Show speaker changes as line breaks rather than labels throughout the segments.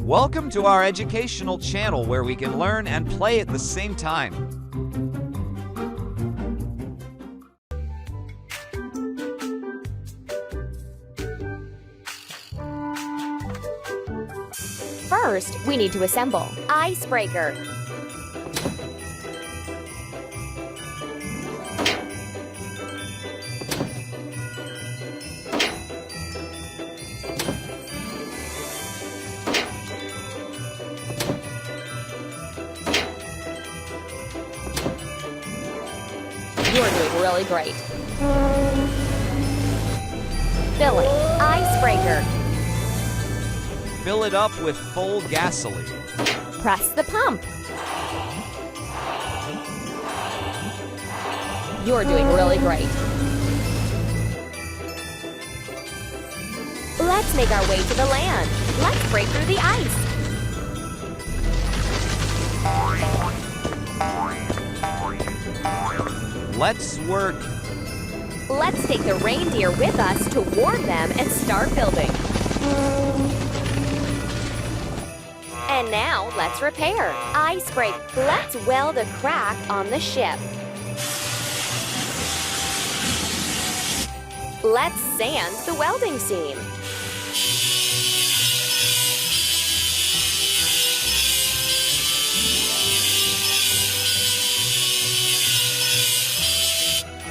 Welcome to our educational channel where we can learn and play at the same time.
First, we need to assemble Icebreaker. You're doing really great. Filling Icebreaker.
Fill it up with full gasoline.
Press the pump. You're doing really great. Let's make our way to the land. Let's break through the ice.
Let's work.
Let's take the reindeer with us to warm them and start building. And now, let's repair. Icebreaker. Let's weld a crack on the ship. Let's sand the welding seam.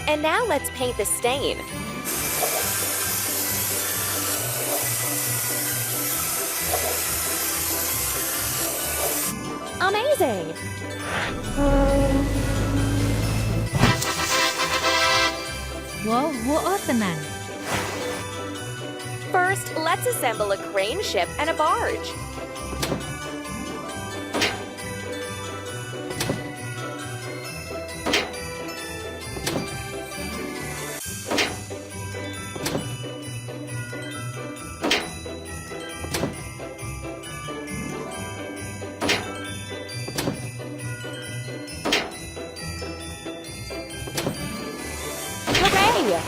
And now let's paint the stain. Amazing!
Wow, awesome!
First, let's assemble a crane ship and a barge. Hooray!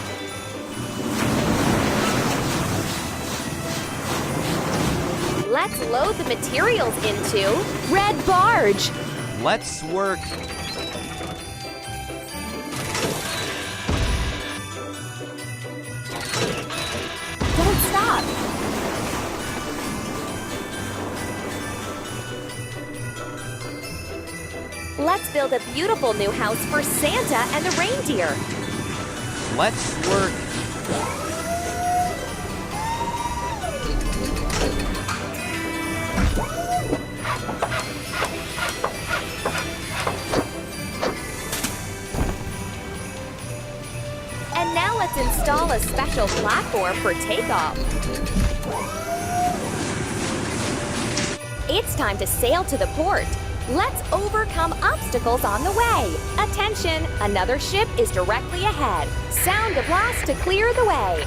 Let's load the materials into red barge.
Let's work.
Don't stop. Let's build a beautiful new house for Santa and the reindeer.
Let's work.
And now let's install a special platform for takeoff. It's time to sail to the port. Let's overcome obstacles on the way. Attention, another ship is directly ahead. Sound a blast to clear the way.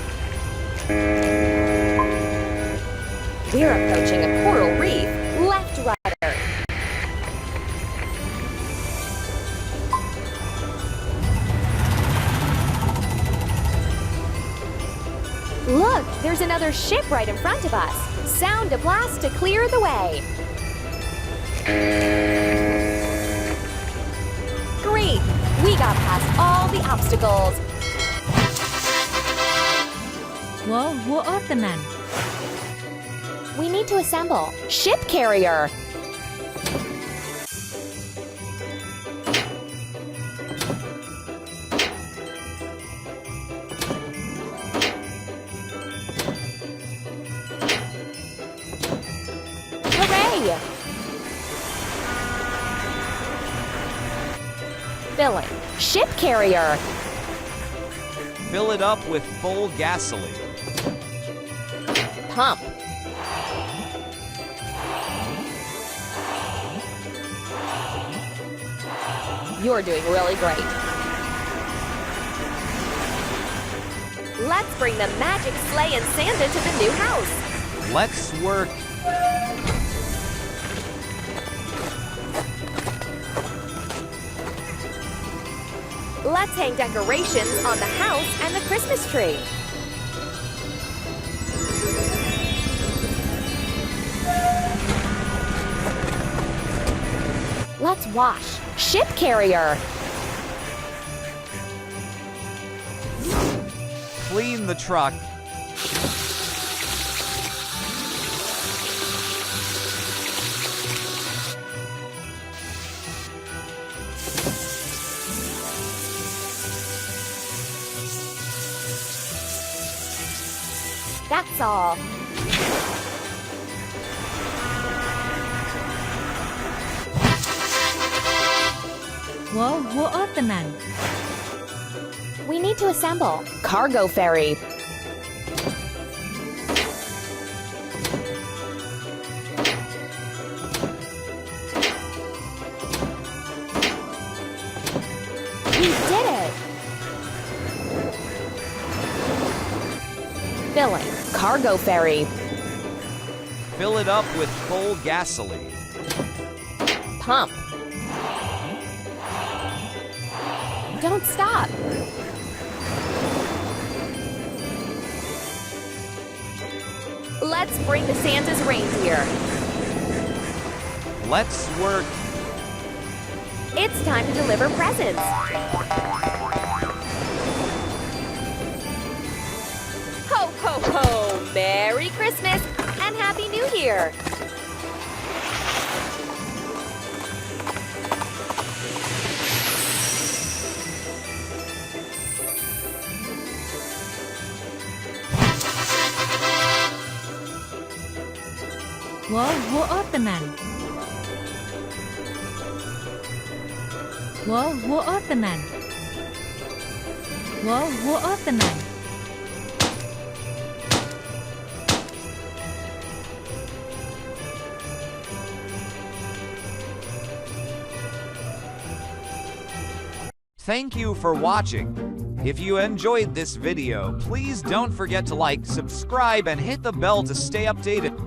We're approaching a coral reef. Left rudder. Look, there's another ship right in front of us. Sound a blast to clear the way. Great! We got past all the obstacles.
Wow, awesome!
We need to assemble ship carrier. Hooray! Filling ship carrier.
Fill it up with full gasoline.
Pump. You're doing really great. Let's bring the magic sleigh and Santa to the new house.
Let's work.
Let's hang decorations on the house and the Christmas tree. wash. Ship carrier.
Clean the truck.
That's all.
Wo otanan.
We need to assemble. Cargo ferry. We did it! Filling. Cargo ferry.
Fill it up with full gasoline.
Pump. Don't stop. Let's bring the Santa's reindeer.
Let's work.
It's time to deliver presents. Ho, ho, ho! Merry Christmas and Happy New Year!
Wo otanan. Wo otanan. Wo otanan.
Thank you for watching. If you enjoyed this video, please don't forget to like, subscribe, and hit the bell to stay updated.